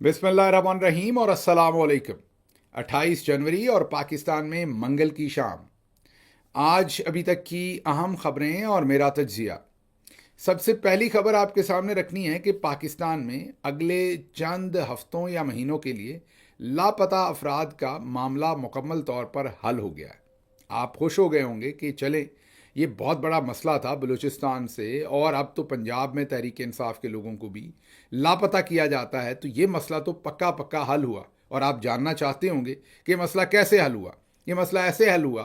बिस्मिल्लाहिर्रहमानिर्रहीम और अस्सलाम वालेकुम। 28 जनवरी और पाकिस्तान में मंगल की शाम। आज अभी तक की अहम खबरें और मेरा तज्जिया। सबसे पहली खबर आपके सामने रखनी है कि पाकिस्तान में अगले चंद हफ्तों या महीनों के लिए लापता अफराद का मामला मुकम्मल तौर पर हल हो गया है। आप खुश हो गए होंगे कि चले, ये बहुत बड़ा मसला था बलूचिस्तान से और अब तो पंजाब में तहरीक इंसाफ के लोगों को भी लापता किया जाता है, तो ये मसला तो पक्का पक्का हल हुआ। और आप जानना चाहते होंगे कि मसला कैसे हल हुआ। ये मसला ऐसे हल हुआ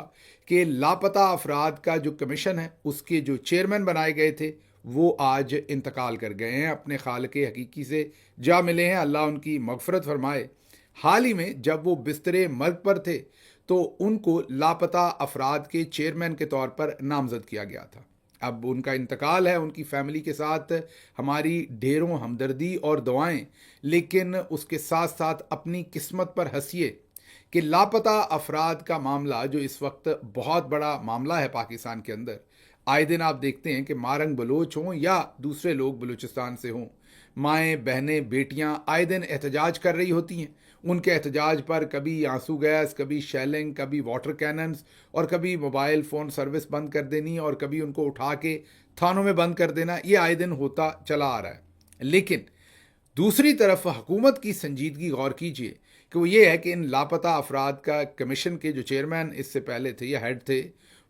कि लापता अफराद का जो कमीशन है उसके जो चेयरमैन बनाए गए थे वो आज इंतकाल कर गए हैं, अपने खालिक हकीकी से जा मिले हैं, अल्लाह उनकी मगफरत फरमाए। हाल ही में जब वो बिस्तरे मर्ग पर थे तो उनको लापता अफराद के चेयरमैन के तौर पर नामजद किया गया था। अब उनका इंतकाल है, उनकी फैमिली के साथ हमारी ढेरों हमदर्दी और दुआएं, लेकिन उसके साथ साथ अपनी किस्मत पर हंसिए कि लापता अफराद का मामला जो इस वक्त बहुत बड़ा मामला है पाकिस्तान के अंदर। आए दिन आप देखते हैं कि मारंग बलोच हों या दूसरे लोग बलूचिस्तान से हों, माएँ बहनें बेटियां आए दिन एहतजाज कर रही होती हैं। उनके एहतजाज पर कभी आंसू गैस, कभी शेलिंग, कभी वाटर कैनन्स और कभी मोबाइल फ़ोन सर्विस बंद कर देनी और कभी उनको उठा के थानों में बंद कर देना, ये आए दिन होता चला आ रहा है। लेकिन दूसरी तरफ हुकूमत की संजीदगी गौर कीजिए कि वो ये है कि इन लापता अफराद का कमीशन के जो चेयरमैन इससे पहले थे या हेड थे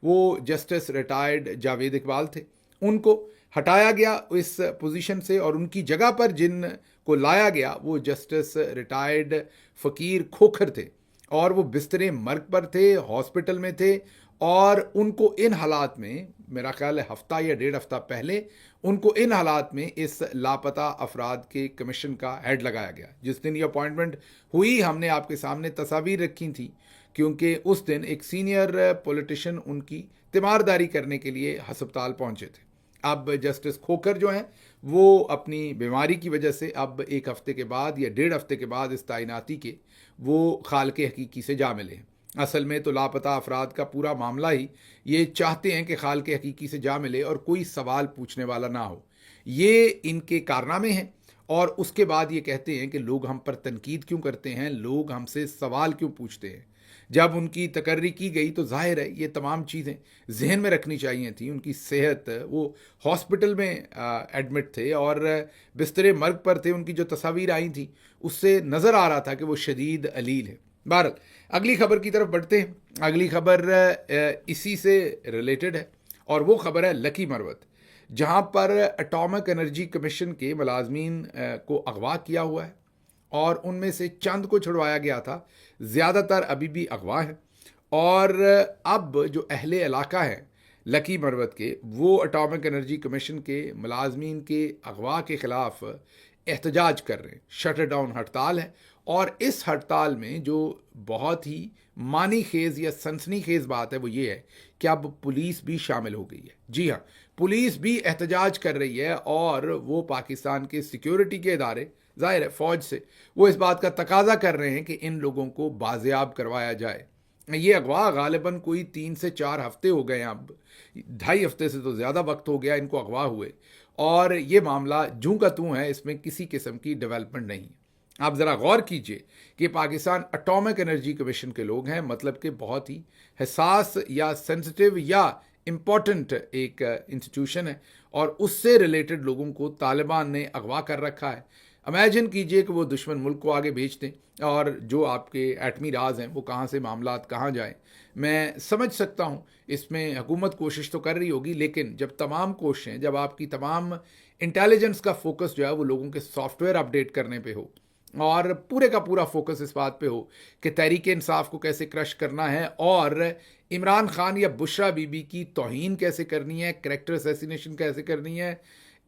वो जस्टिस रिटायर्ड जावेद इकबाल थे। उनको हटाया गया इस पोजीशन से और उनकी जगह पर जिन को लाया गया वो जस्टिस रिटायर्ड फ़कीर खोखर थे। और वो बिस्तरे मर्ग पर थे, हॉस्पिटल में थे। और उनको इन हालात में, मेरा ख्याल है हफ्ता या डेढ़ हफ्ता पहले, उनको इन हालात में इस लापता अफराद के कमीशन का हेड लगाया गया। जिस दिन ये अपॉइंटमेंट हुई हमने आपके सामने तस्वीर रखी थी, क्योंकि उस दिन एक सीनियर पॉलिटिशियन उनकी तीमारदारी करने के लिए हस्पताल पहुंचे थे। अब जस्टिस खोखर जो हैं वो अपनी बीमारी की वजह से अब एक हफ्ते के बाद या डेढ़ हफ्ते के बाद इस तैनाती के वो खालके हकीकी से जा मिले हैं। असल में तो लापता अफराद का पूरा मामला ही ये चाहते हैं कि खालके हकीकी से जा मिले और कोई सवाल पूछने वाला ना हो। ये इनके कारनामे हैं। और उसके बाद ये कहते हैं कि लोग हम पर तनकीद क्यों करते हैं, लोग हमसे सवाल क्यों पूछते हैं। जब उनकी तकर्री की गई तो जाहिर है ये तमाम चीज़ें जहन में रखनी चाहिए थी। उनकी सेहत, वो हॉस्पिटल में एडमिट थे और बिस्तरे मर्ग पर थे। उनकी जो तस्वीर आई थी उससे नज़र आ रहा था कि वो शदीद अलील है। बहरहाल अगली खबर की तरफ बढ़ते हैं। अगली खबर इसी से रिलेटेड है और वो खबर है लकी मरवत, जहाँ पर एटॉमिक एनर्जी कमीशन के मुलाजमीन को अगवा किया हुआ है और उनमें से चंद को छुड़वाया गया था, ज़्यादातर अभी भी अगवा हैं। और अब जो अहले इलाका है लकी मरवत के, वो एटॉमिक एनर्जी कमीशन के मुलाजमीन के अगवा के ख़िलाफ़ एहतजाज कर रहे हैं। शटर डाउन हड़ताल है और इस हड़ताल में जो बहुत ही मानी खेज़ या सनसनी खेज़ बात है वो ये है कि अब पुलिस भी शामिल हो गई है। जी हाँ, पुलिस भी एहतजाज कर रही है और वो पाकिस्तान के सिक्योरिटी के इदारे, जाहिर है फ़ौज से, वो इस बात का तकाजा कर रहे हैं कि इन लोगों को बाजियाब करवाया जाए। ये अगवा गालिबन कोई 3 से 4 हफ्ते हो गए हैं, अब 2.5 हफ्ते से तो ज़्यादा वक्त हो गया इनको अगवा हुए। और ये मामला जूं का तूं है, इसमें किसी किस्म की डेवलपमेंट नहीं है। आप ज़रा गौर कीजिए कि पाकिस्तान एटॉमिक एनर्जी कमीशन के लोग हैं, मतलब कि बहुत ही हसास या सेंसिटिव या इम्पॉर्टेंट एक इंस्टीट्यूशन है और उससे रिलेटेड लोगों को तालिबान ने अगवा कर रखा है। इमेजिन कीजिए कि वो दुश्मन मुल्क को आगे भेज दें और जो आपके एटमी राज हैं वो कहाँ से मामलात कहाँ जाएं। मैं समझ सकता हूँ इसमें हुकूमत कोशिश तो कर रही होगी, लेकिन जब तमाम कोशिशें, जब आपकी तमाम इंटेलिजेंस का फोकस जो है वो लोगों के सॉफ्टवेयर अपडेट करने पे हो और पूरे का पूरा फोकस इस बात पे हो कि तहरीक इंसाफ को कैसे क्रश करना है और इमरान खान या बुशरा बीबी की तौहीन कैसे करनी है, कैरेक्टर असैसिनेशन कैसे करनी है,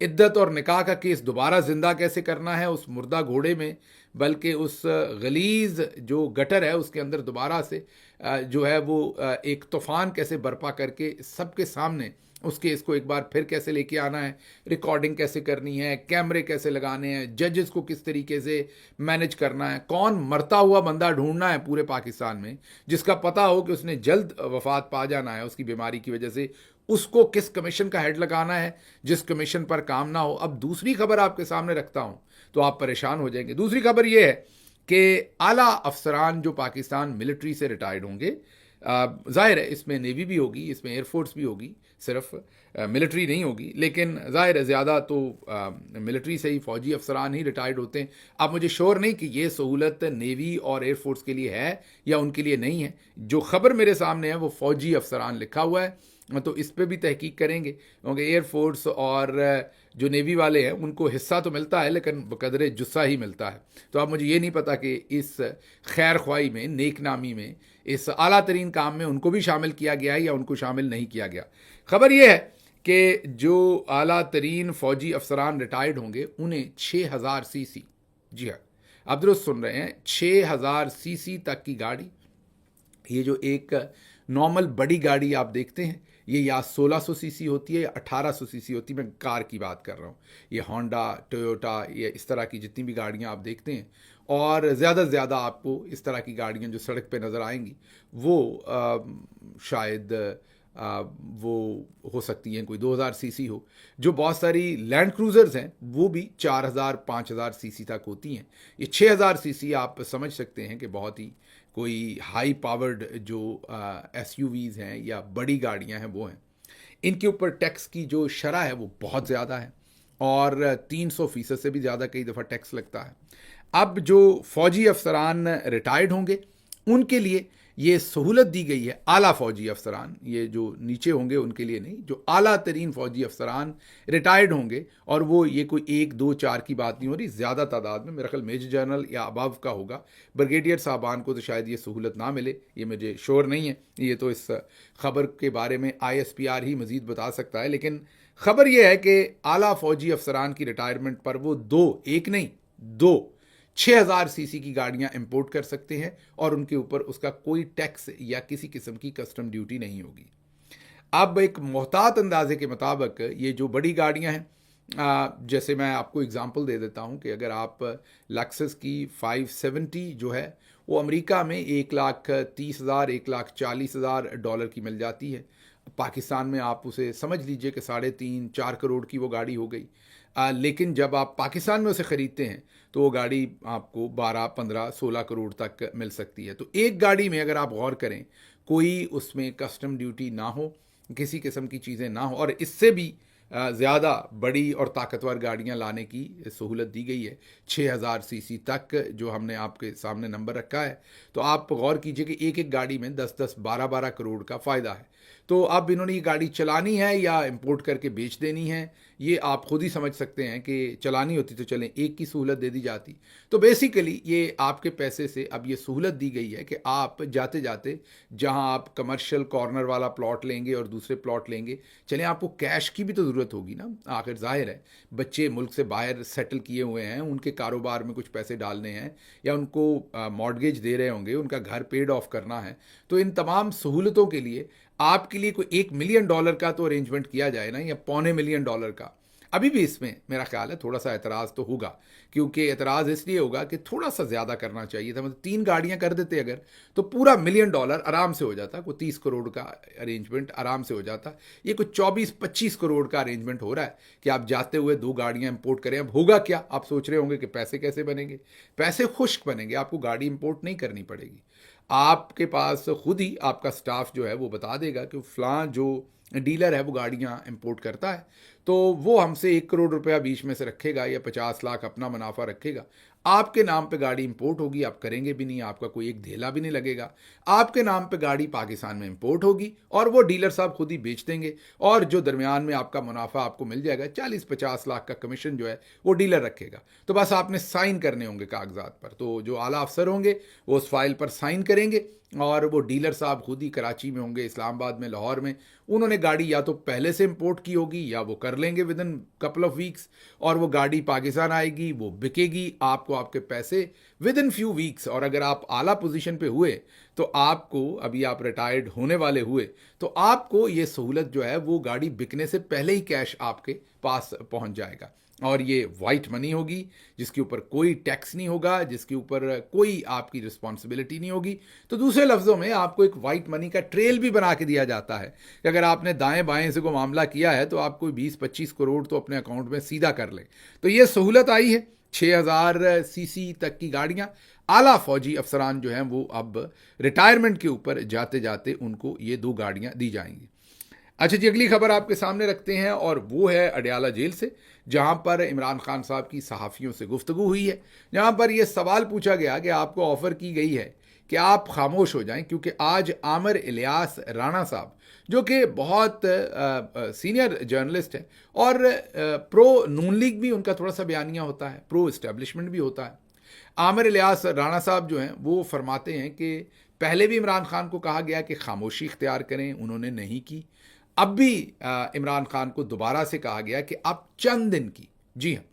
इद्दत और निकाह का केस दोबारा ज़िंदा कैसे करना है उस मुर्दा घोड़े में, बल्कि उस गलीज़ जो गटर है उसके अंदर दोबारा से जो है वो एक तूफ़ान कैसे बर्पा करके सबके सामने उस केस को एक बार फिर कैसे लेके आना है, रिकॉर्डिंग कैसे करनी है, कैमरे कैसे लगाने हैं, जजेस को किस तरीके से मैनेज करना है, कौन मरता हुआ बंदा ढूंढना है पूरे पाकिस्तान में जिसका पता हो कि उसने जल्द वफात पा जाना है उसकी बीमारी की वजह से, उसको किस कमीशन का हेड लगाना है जिस कमीशन पर काम ना हो। अब दूसरी खबर आपके सामने रखता हूं तो आप परेशान हो जाएंगे। दूसरी खबर ये है कि आला अफसरान जो पाकिस्तान मिलिट्री से रिटायर्ड होंगे, जाहिर है इसमें नेवी भी होगी, इसमें एयरफोर्स भी होगी, सिर्फ मिलिट्री नहीं होगी, लेकिन जाहिर है ज़्यादा तो मिलिट्री से ही फ़ौजी अफसरान ही रिटायर्ड होते हैं। अब मुझे श्योर नहीं कि ये सहूलत नेवी और एयरफोर्स के लिए है या उनके लिए नहीं है। जो खबर मेरे सामने है वो फ़ौजी अफसरान लिखा हुआ है, तो इस पर भी तहकीक करेंगे, क्योंकि एयरफोर्स और जो नेवी वाले हैं उनको हिस्सा तो मिलता है लेकिन बकदरे जुस्सा ही मिलता है। तो अब मुझे ये नहीं पता कि इस खैर ख्वाही में, नेक नामी में, इस आला तरीन काम में उनको भी शामिल किया गया है या उनको शामिल नहीं किया गया। खबर यह है कि जो आला तरीन फ़ौजी अफसरान रिटायर्ड होंगे उन्हें 6000 सीसी, जी हाँ आप दुरुस्त सुन रहे हैं, 6000 सीसी तक की गाड़ी, ये जो एक नॉर्मल बड़ी गाड़ी आप देखते हैं ये या 1600 सीसी होती है या 1800 सीसी होती है, मैं कार की बात कर रहा हूँ। ये होंडा, टोयोटा, ये इस तरह की जितनी भी गाड़ियाँ आप देखते हैं, और ज़्यादा से ज़्यादा आपको इस तरह की गाड़ियाँ जो सड़क पे नज़र आएंगी वो शायद वो हो सकती हैं कोई 2000 सीसी हो। जो बहुत सारी लैंड क्रूज़र्स हैं वो भी 4000 5000 सीसी तक होती हैं। ये 6000 सीसी आप समझ सकते हैं कि बहुत ही कोई हाई पावर्ड जो एसयूवीज़ हैं या बड़ी गाड़ियां हैं वो हैं। इनके ऊपर टैक्स की जो शरह है वो बहुत ज़्यादा है और 300% से भी ज़्यादा कई दफ़ा टैक्स लगता है। अब जो फ़ौजी अफसरान रिटायर्ड होंगे उनके लिए ये सहूलत दी गई है। आला फ़ौजी अफसरान, ये जो नीचे होंगे उनके लिए नहीं, जो आला तरीन फ़ौजी अफसरान रिटायर्ड होंगे, और वो ये कोई 1 2 4 की बात नहीं हो रही, ज़्यादा तादाद में, मेरा ख्याल मेजर जनरल या अबव का होगा। ब्रिगेडियर साहबान को तो शायद ये सहूलत ना मिले, ये मुझे श्योर नहीं है, ये तो इस खबर के बारे में ISPR ही मज़ीद बता सकता है। लेकिन खबर यह है कि आला फ़ौजी अफसरान की रिटायरमेंट पर वो एक नहीं 6000 सीसी की गाड़ियां इंपोर्ट कर सकते हैं और उनके ऊपर उसका कोई टैक्स या किसी किस्म की कस्टम ड्यूटी नहीं होगी। अब एक मोहतात अंदाजे के मुताबिक ये जो बड़ी गाड़ियां हैं, जैसे मैं आपको एग्जांपल दे देता हूं कि अगर आप लक्सस की 570 जो है वो अमेरिका में 1,30,000 $1,40,000 की मिल जाती है। पाकिस्तान में आप उसे समझ लीजिए कि 3.5-4 करोड़ की वो गाड़ी हो गई। लेकिन जब आप पाकिस्तान में उसे ख़रीदते हैं तो वो गाड़ी आपको 12, 15, 16 करोड़ तक मिल सकती है। तो एक गाड़ी में अगर आप गौर करें, कोई उसमें कस्टम ड्यूटी ना हो, किसी किस्म की चीज़ें ना हो, और इससे भी ज़्यादा बड़ी और ताकतवर गाड़ियां लाने की सहूलत दी गई है 6000 सीसी तक, जो हमने आपके सामने नंबर रखा है। तो आप गौर कीजिए कि एक एक गाड़ी में 10-10, 12-12 करोड़ का फ़ायदा है। तो अब इन्होंने ये गाड़ी चलानी है या इंपोर्ट करके बेच देनी है, ये आप खुद ही समझ सकते हैं कि चलानी होती तो चलें एक की सहूलत दे दी जाती। तो बेसिकली ये आपके पैसे से अब ये सहूलत दी गई है कि आप जाते जाते जहां आप कमर्शियल कॉर्नर वाला प्लॉट लेंगे और दूसरे प्लॉट लेंगे, चलें आपको कैश की भी तो ज़रूरत होगी ना। आखिर जाहिर है बच्चे मुल्क से बाहर सेटल किए हुए हैं, उनके कारोबार में कुछ पैसे डालने हैं या उनको मॉर्गेज दे रहे होंगे, उनका घर पेड ऑफ करना है। तो इन तमाम सहूलतों के लिए आपके लिए कोई $1 मिलियन का तो अरेंजमेंट किया जाए ना, या $250 मिलियन का। अभी भी इसमें मेरा ख्याल है थोड़ा सा एतराज़ तो होगा, क्योंकि एतराज़ इसलिए होगा कि थोड़ा सा ज़्यादा करना चाहिए था। मतलब 3 गाड़ियां कर देते अगर, तो पूरा $1 मिलियन आराम से हो जाता, कोई 30 करोड़ का अरेंजमेंट आराम से हो जाता। ये कुछ 24-25 करोड़ का अरेंजमेंट हो रहा है कि आप जाते हुए 2 गाड़ियां इंपोर्ट करें। अब होगा क्या, आप सोच रहे होंगे कि पैसे कैसे बनेंगे। पैसे खुश्क बनेंगे, आपको गाड़ी इंपोर्ट नहीं करनी पड़ेगी। आपके पास खुद ही आपका स्टाफ जो है वो बता देगा कि फ़लाँ जो डीलर है वो गाड़ियाँ इंपोर्ट करता है, तो वो हमसे 1 करोड़ रुपया बीच में से रखेगा या 50 लाख अपना मुनाफा रखेगा। आपके नाम पे गाड़ी इंपोर्ट होगी, आप करेंगे भी नहीं, आपका कोई एक धेला भी नहीं लगेगा। आपके नाम पे गाड़ी पाकिस्तान में इंपोर्ट होगी और वो डीलर साहब खुद ही बेच देंगे, और जो दरमियान में आपका मुनाफा आपको मिल जाएगा, 40-50 लाख का कमीशन जो है वो डीलर रखेगा। तो बस आपने साइन करने होंगे कागजात पर। तो जो आला अफसर होंगे वो उस फाइल पर साइन करेंगे और वो डीलर साहब खुद ही कराची में होंगे, इस्लामाबाद में, लाहौर में। उन्होंने गाड़ी या तो पहले से इंपोर्ट की होगी या वो कर लेंगे with in couple of weeks, और वो गाड़ी पाकिस्तान आएगी, वो बिकेगी, आपको आपके पैसे विद इन फ्यू वीक्स। और अगर आप आला पोजीशन पे हुए तो आपको, अभी आप रिटायर्ड होने वाले हुए, तो आपको ये सहूलत जो है वो गाड़ी बिकने से पहले ही कैश आपके पास पहुंच जाएगा। और ये वाइट मनी होगी जिसके ऊपर कोई टैक्स नहीं होगा, जिसके ऊपर कोई आपकी रिस्पॉन्सिबिलिटी नहीं होगी। तो दूसरे लफ्ज़ों में आपको एक वाइट मनी का ट्रेल भी बना के दिया जाता है कि अगर आपने दाएं बाएं से कोई मामला किया है तो आप कोई 20-25 करोड़ तो अपने अकाउंट में सीधा कर लें। तो ये सहूलत आई है 6000 सीसी तक की गाड़ियां, आला फौजी अफसरान जो हैं वो अब रिटायरमेंट के ऊपर जाते जाते उनको ये 2 गाड़ियां दी जाएंगी। अच्छा जी, अगली खबर आपके सामने रखते हैं और वो है अडयाला जेल से, जहां पर इमरान खान साहब की सहाफ़ियों से गुफ्तगू हुई है, जहां पर यह सवाल पूछा गया कि आपको ऑफ़र की गई है कि आप खामोश हो जाएं, क्योंकि आज आमिर इलियास राणा साहब, जो कि बहुत सीनियर जर्नलिस्ट है और प्रो नून लीग भी उनका थोड़ा सा बयानिया होता है, प्रो इस्टेब्लिशमेंट भी होता है। आमिर इलियास राणा साहब जो हैं वो फरमाते हैं कि पहले भी इमरान खान को कहा गया कि खामोशी इख्तियार करें, उन्होंने नहीं की। अब भी इमरान खान को दोबारा से कहा गया कि आप चंद दिन की, जी हाँ,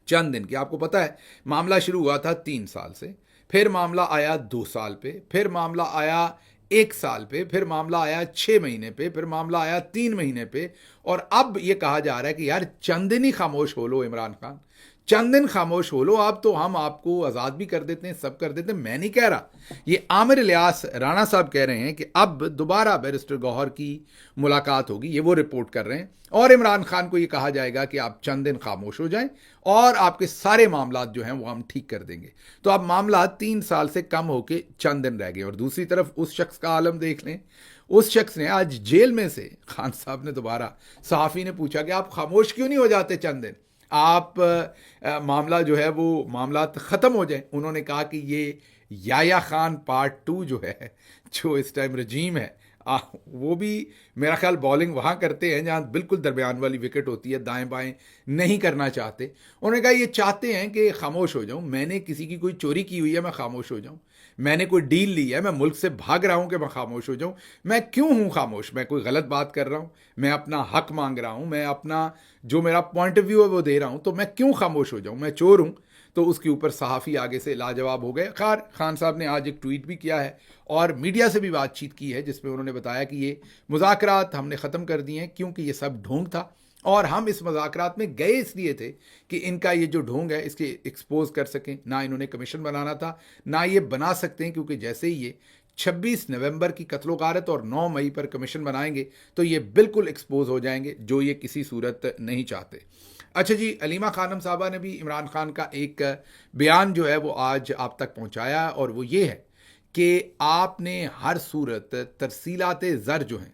चंद दिन की। आपको पता है मामला शुरू हुआ था 3 साल से, फिर मामला आया 2 साल पे, फिर मामला आया 1 साल पे, फिर मामला आया 6 महीने पे, फिर मामला आया 3 महीने पे, और अब यह कहा जा रहा है कि यार चंद दिन ही खामोश हो लो इमरान खान, चंद दिन खामोश हो लो आप, तो हम आपको आज़ाद भी कर देते हैं, सब कर देते हैं। मैं नहीं कह रहा, ये आमिर इलियास राणा साहब कह रहे हैं कि अब दोबारा बैरिस्टर गौहर की मुलाकात होगी, ये वो रिपोर्ट कर रहे हैं, और इमरान खान को ये कहा जाएगा कि आप चंद दिन खामोश हो जाएं और आपके सारे मामला जो हैं वो हम ठीक कर देंगे। तो अब मामला 3 साल से कम होके चंद दिन रह गए। और दूसरी तरफ उस शख्स का आलम देख लें, उस शख्स ने आज जेल में से, खान साहब ने दोबारा, सहाफ़ी ने पूछा कि आप खामोश क्यों नहीं हो जाते चंद दिन, आप मामला जो है वो मामला ख़त्म हो जाए। उन्होंने कहा कि ये याया खान पार्ट 2 जो है, जो इस टाइम रजीम है, वो भी मेरा ख्याल बॉलिंग वहाँ करते हैं जहाँ बिल्कुल दरमियान वाली विकेट होती है, दाएं बाएं नहीं करना चाहते। उन्होंने कहा ये चाहते हैं कि खामोश हो जाऊं, मैंने किसी की कोई चोरी की हुई है मैं खामोश हो जाऊं, मैंने कोई डील ली है, मैं मुल्क से भाग रहा हूं कि मैं खामोश हो जाऊं। मैं क्यों हूं खामोश, मैं कोई गलत बात कर रहा हूं, मैं अपना हक मांग रहा हूं, मैं अपना जो मेरा पॉइंट ऑफ व्यू है वो दे रहा हूं, तो मैं क्यों खामोश हो जाऊं, मैं चोर हूं। तो उसके ऊपर सहाफ़ी आगे से लाजवाब हो गए। खैर खान साहब ने आज एक ट्वीट भी किया है और मीडिया से भी बातचीत की है, जिसमें उन्होंने बताया कि ये मुज़ाकरात हमने ख़त्म कर दिए हैं, क्योंकि ये सब ढोंग था और हम इस मुज़ाकरात में गए इसलिए थे कि इनका ये जो ढोंग है इसके एक्सपोज कर सकें। ना इन्होंने कमीशन बनाना था, ना ये बना सकते हैं, क्योंकि जैसे ही ये 26 नवंबर की कत्लो गारत और 9 मई पर कमीशन बनाएंगे तो ये बिल्कुल एक्सपोज हो जाएंगे, जो ये किसी सूरत नहीं चाहते। अच्छा जी, अलीमा खानम साहबा ने भी इमरान खान का एक बयान जो है वो आज आप तक पहुंचाया, और वो ये है कि आपने हर सूरत तरसीलात ज़र जो हैं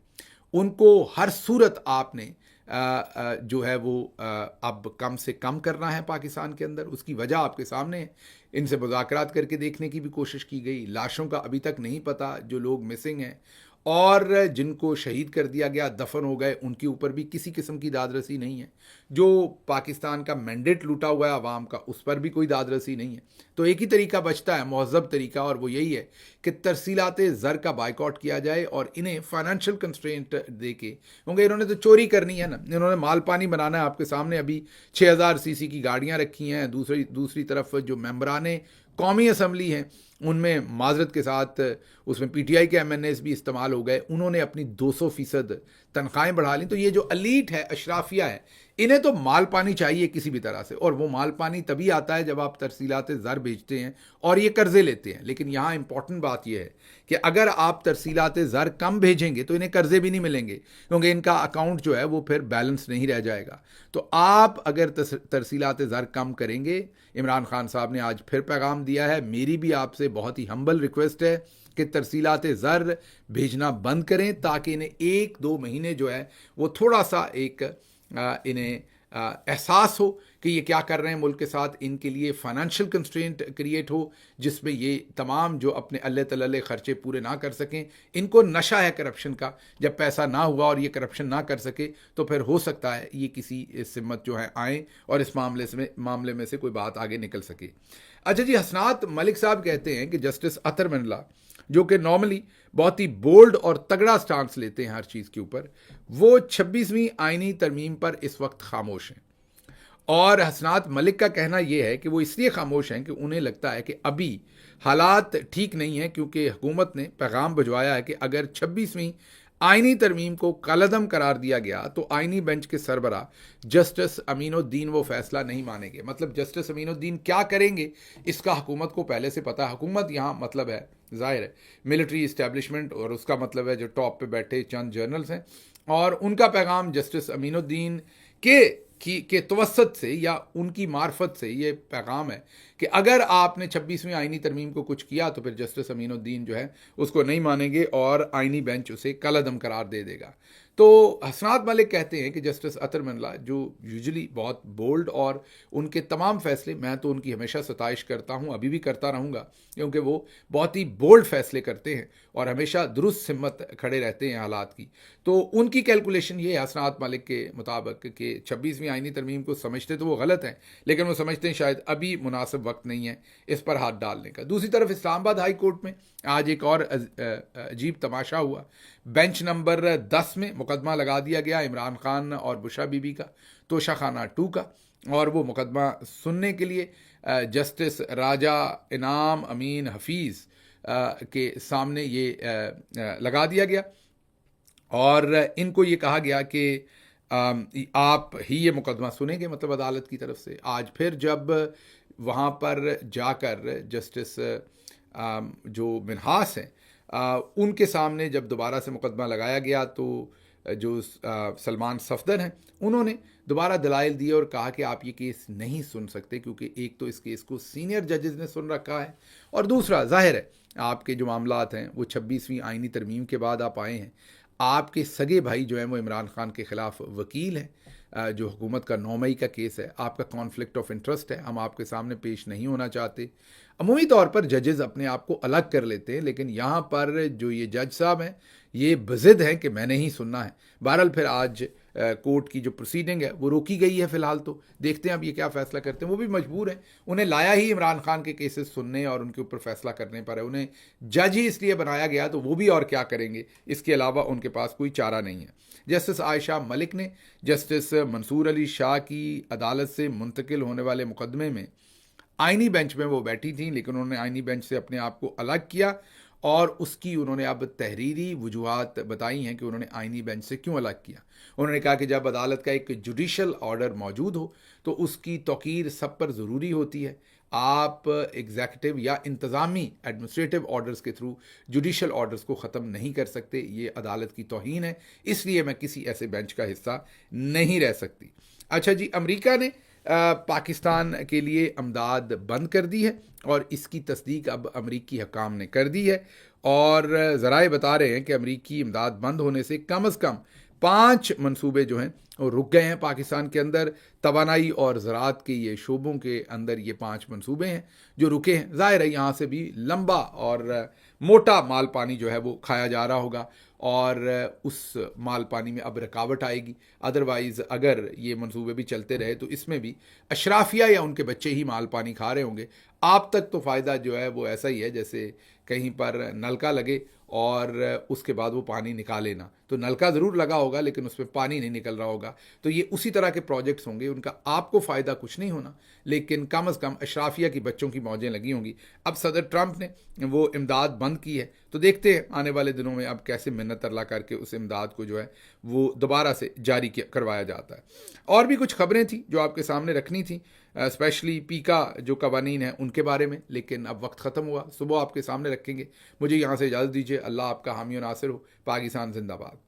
उनको हर सूरत आपने जो है वो अब कम से कम करना है पाकिस्तान के अंदर। उसकी वजह आपके सामने है, इनसे मुज़ाकरात करके देखने की भी कोशिश की गई, लाशों का अभी तक नहीं पता, जो लोग मिसिंग हैं और जिनको शहीद कर दिया गया, दफन हो गए, उनके ऊपर भी किसी किस्म की दादरसी नहीं है। जो पाकिस्तान का मैंडेट लूटा हुआ है आवाम का, उस पर भी कोई दादरसी नहीं है। तो एक ही तरीका बचता है, महज़ब तरीका, और वो यही है कि तरसीलात ज़र का बाइकआउट किया जाए और इन्हें फाइनेंशियल कंस्ट्रेंट दे के, क्योंकि इन्होंने तो चोरी करनी है ना, इन्होंने माल पानी बनाना है। आपके सामने अभी 6000 सीसी की गाड़ियाँ रखी हैं, दूसरी तरफ जो मेंबराने कौमी असम्बली हैं उनमें माजरत के साथ उसमें पीटीआई के एमएनएस भी इस्तेमाल हो गए, उन्होंने अपनी 200% तनख्वाहें बढ़ा ली। तो ये जो अलीट है, अशराफिया है, इन्हें तो माल पानी चाहिए किसी भी तरह से, और वो माल पानी तभी आता है जब आप तरसीलात ज़र बेचते हैं और ये कर्जे लेते हैं। लेकिन यहाँ इंपॉर्टेंट बात यह है कि अगर आप तरसीलात ज़र कम भेजेंगे तो इन्हें कर्जे भी नहीं मिलेंगे, क्योंकि इनका अकाउंट जो है वो फिर बैलेंस नहीं रह जाएगा। तो आप अगर तरसीलात ज़र कम करेंगे, इमरान खान साहब ने आज फिर पैगाम दिया है, मेरी भी आपसे बहुत ही हम्बल रिक्वेस्ट है कि तरसीलात ज़र भेजना बंद करें, ताकि इन्हें 1-2 महीने जो है वो थोड़ा सा एक इन्हें एहसास हो कि ये क्या कर रहे हैं मुल्क के साथ, इनके लिए फाइनेंशियल कंस्ट्रेंट क्रिएट हो जिसमें ये तमाम जो अपने अल्ले तल्ले खर्चे पूरे ना कर सकें। इनको नशा है करप्शन का, जब पैसा ना हुआ और ये करप्शन ना कर सके तो फिर हो सकता है ये किसी सिमत जो है आए और इस मामले में से कोई बात आगे निकल सके। अच्छा जी, हसनात मलिक साहब कहते हैं कि जस्टिस अतर मंडला, जो कि नॉर्मली बहुत ही बोल्ड और तगड़ा स्टांस लेते हैं हर चीज़ के ऊपर, वो 26वीं आईनी तरमीम पर इस वक्त खामोश हैं। और हसनात मलिक का कहना यह है कि वो इसलिए खामोश हैं कि उन्हें लगता है कि अभी हालात ठीक नहीं हैं, क्योंकि हुकूमत ने पैगाम भिजवाया है कि अगर 26वीं आईनी तरमीम को कलअदम करार दिया गया तो आईनी बेंच के सरबरा जस्टिस अमीनुद्दीन वो फैसला नहीं मानेंगे। मतलब जस्टिस अमीनुद्दीन क्या करेंगे इसका हुकूमत को पहले से पता है। हुकूमत यहाँ मतलब है जाहिर है मिलिट्री इस्टेब्लिशमेंट, और उसका मतलब है जो टॉप पे बैठे चंद जर्नल्स हैं, और उनका पैगाम जस्टिस अमीनुद्दीन के के तवस्सुत से या उनकी मार्फत से ये पैगाम है कि अगर आपने 26वीं आईनी तरमीम को कुछ किया तो फिर जस्टिस अमीनुद्दीन जो है उसको नहीं मानेंगे और आईनी बेंच उसे कलअदम करार दे देगा। तो हसनात मलिक कहते हैं कि जस्टिस अतर मनला जो यूजुअली बहुत बोल्ड और उनके तमाम फैसले, मैं तो उनकी हमेशा सताइश करता हूँ, अभी भी करता रहूँगा, क्योंकि वो बहुत ही बोल्ड फैसले करते हैं और हमेशा दुरुस्त हिम्मत खड़े रहते हैं हालात की। तो उनकी कैलकुलेशन ये है हसनात मलिक के मुताबिक कि 26वीं आईनी तरमीम को समझते तो वो गलत हैं, लेकिन वो समझते हैं शायद अभी मुनासिब वक्त नहीं है इस पर हाथ डालने का। दूसरी तरफ इस्लामाबाद हाई कोर्ट में आज एक और अजीब तमाशा हुआ। बेंच नंबर 10 में मुकदमा लगा दिया गया इमरान खान और बुशरा बीबी का, तोशाखाना 2 का, और वो मुकदमा सुनने के लिए जस्टिस राजा इनाम अमीन हफीज़ के सामने ये लगा दिया गया और इनको ये कहा गया कि आप ही ये मुकदमा सुनेंगे, मतलब अदालत की तरफ से। आज फिर जब वहाँ पर जाकर जस्टिस जो मिन्हास हैं उनके सामने जब दोबारा से मुकदमा लगाया गया तो जो सलमान सफदर हैं उन्होंने दोबारा दलाइल दिए और कहा कि आप ये केस नहीं सुन सकते, क्योंकि एक तो इस केस को सीनियर जजेस ने सुन रखा है और दूसरा जाहिर है आपके जो मामलात हैं वो 26वीं आईनी तरमीम के बाद आप आए हैं। आपके सगे भाई जो हैं वो इमरान खान के ख़िलाफ़ वकील हैं, जो हुकूमत का 9 मई का केस है, आपका कॉन्फ्लिक्ट ऑफ इंटरेस्ट है, हम आपके सामने पेश नहीं होना चाहते। अमूमी तौर पर जजेस अपने आप को अलग कर लेते हैं, लेकिन यहाँ पर जो ये जज साहब हैं ये बज़िद हैं कि मैंने ही सुनना है। बहरहाल फिर आज कोर्ट की जो प्रोसीडिंग है वो रोकी गई है फ़िलहाल, तो देखते हैं अब ये क्या फ़ैसला करते हैं। वो भी मजबूर हैं, उन्हें लाया ही इमरान खान के केसेस सुनने और उनके ऊपर फ़ैसला करने पर है, उन्हें जज ही इसलिए बनाया गया, तो वो भी और क्या करेंगे, इसके अलावा उनके पास कोई चारा नहीं है। जस्टिस आयशा मलिक ने जस्टिस मंसूर अली शाह की अदालत से मुंतकिल होने वाले मुकदमे में आईनी बेंच में वो बैठी थी, लेकिन उन्होंने आईनी बेंच से अपने आप को अलग किया और उसकी उन्होंने अब तहरीरी वजूहात बताई हैं कि उन्होंने आईनी बेंच से क्यों अलग किया। उन्होंने कहा कि जब अदालत का एक जुडिशल ऑर्डर मौजूद हो तो उसकी तौकीर सब पर ज़रूरी होती है। आप एग्जीक्यूटिव या इंतज़ामी एडमिनिस्ट्रेटिव ऑर्डर्स के थ्रू जुडिशल ऑर्डर्स को ख़त्म नहीं कर सकते, ये अदालत की तौहीन है, इसलिए मैं किसी ऐसे बेंच का हिस्सा नहीं रह सकती। अच्छा जी, अमेरिका ने पाकिस्तान के लिए अमदाद बंद कर दी है और इसकी तस्दीक अब अमरीकी हकाम ने कर दी है और ज़राए बता रहे हैं कि अमरीकी इमदाद बंद होने से कम 5 मंसूबे जो हैं वो रुक गए हैं पाकिस्तान के अंदर। तवानाई और ज़राअत के ये शोबों के अंदर ये 5 मंसूबे हैं जो रुके हैं। ज़ाहिर है यहाँ से भी लंबा और मोटा माल पानी जो है वो खाया जा रहा होगा और उस माल पानी में अब रुकावट आएगी। अदरवाइज़ अगर ये मंसूबे भी चलते रहे तो इसमें भी अशराफिया या उनके बच्चे ही माल पानी खा रहे होंगे। आप तक तो फ़ायदा जो है वो ऐसा ही है जैसे कहीं पर नलका लगे और उसके बाद वो पानी निकाले ना, तो नलका ज़रूर लगा होगा लेकिन उसमें पानी नहीं निकल रहा होगा। तो ये उसी तरह के प्रोजेक्ट्स होंगे, उनका आपको फ़ायदा कुछ नहीं होना, लेकिन कम से कम अशराफिया की बच्चों की मौजें लगी होंगी। अब सदर ट्रंप ने वो इमदाद बंद की है, तो देखते हैं आने वाले दिनों में अब कैसे मिन्नत तरला करके उस इमदाद को जो है वो दोबारा से जारी करवाया जाता है। और भी कुछ खबरें थी जो आपके सामने रखनी थी, स्पेशली पीका जो कवानीन है उनके बारे में, लेकिन अब वक्त ख़त्म हुआ, सुबह आपके सामने रखेंगे। मुझे यहाँ से इजाज़त दीजिए। अल्लाह आपका हामी और नासिर हो। पाकिस्तान जिंदाबाद।